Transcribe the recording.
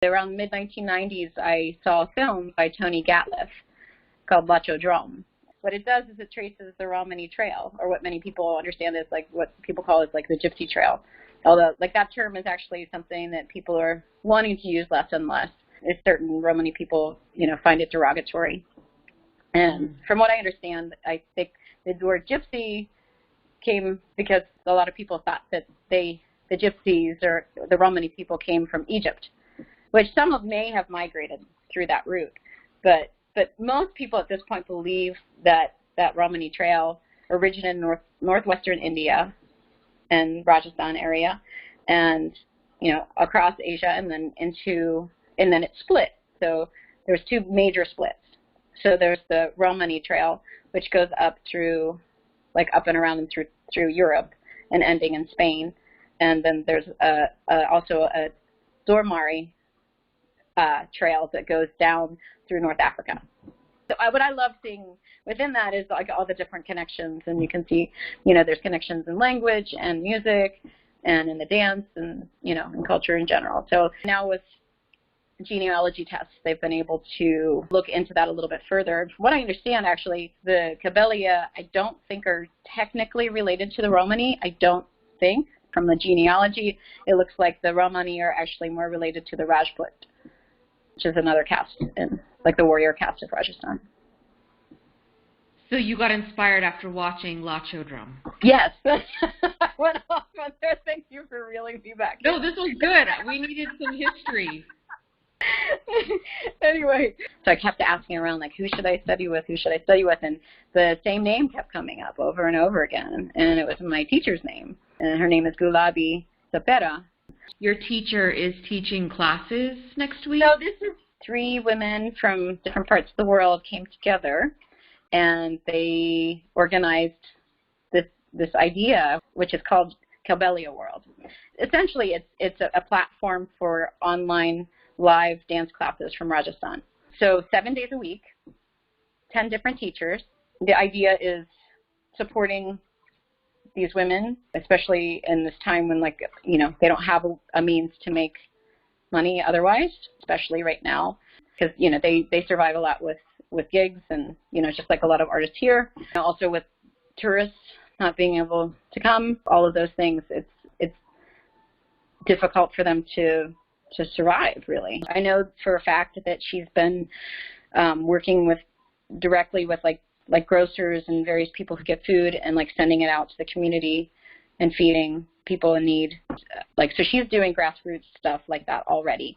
Around the mid-1990s, I saw a film by Tony Gatliff called Lachodrome. What it does is it traces the Romani Trail, or what many people understand is like what people call is like the Gypsy Trail. Although, like, that term is actually something that people are wanting to use less and less. Certain Romani people, find it derogatory. And from what I understand, I think the word gypsy came because a lot of people thought that the gypsies or the Romani people came from Egypt, which some of may have migrated through that route. But most people at this point believe that Romani Trail originated in northwestern India and Rajasthan area, and across Asia, and then it split. So there's two major splits. So there's the Romani Trail, which goes up through, up and around and through Europe and ending in Spain, and then there's also a Dormari trail that goes down through North Africa. So what I love seeing within that is like all the different connections, and you can see, there's connections in language and music and in the dance and, in culture in general. So now with genealogy tests, they've been able to look into that a little bit further. From what I understand, actually, the Kalbeliya, I don't think are technically related to the Romani. I don't think. From the genealogy, it looks like the Romani are actually more related to the Rajput, which is another caste, like the warrior caste of Rajasthan. So you got inspired after watching Lachodrome? Yes. I went off on there. Thank you for reeling me back. No, this was good. We needed some history. Anyway, so I kept asking around, like, who should I study with? Who should I study with? And the same name kept coming up over and over again. And it was my teacher's name. And her name is Gulabi Sapera. Your teacher is teaching classes next week? So this is 3 women from different parts of the world came together, and they organized this idea, which is called Kalbeliya World. Essentially, it's a platform for online live dance classes from Rajasthan. So 7 days a week, 10 different teachers. The idea is supporting these women, especially in this time when, they don't have a means to make money otherwise, especially right now, because, they survive a lot with gigs and, just like a lot of artists here. Also with tourists not being able to come, all of those things, it's difficult for them to survive, really. I know for a fact that she's been working directly with like grocers and various people who get food and sending it out to the community and feeding people in need. So she's doing grassroots stuff like that already.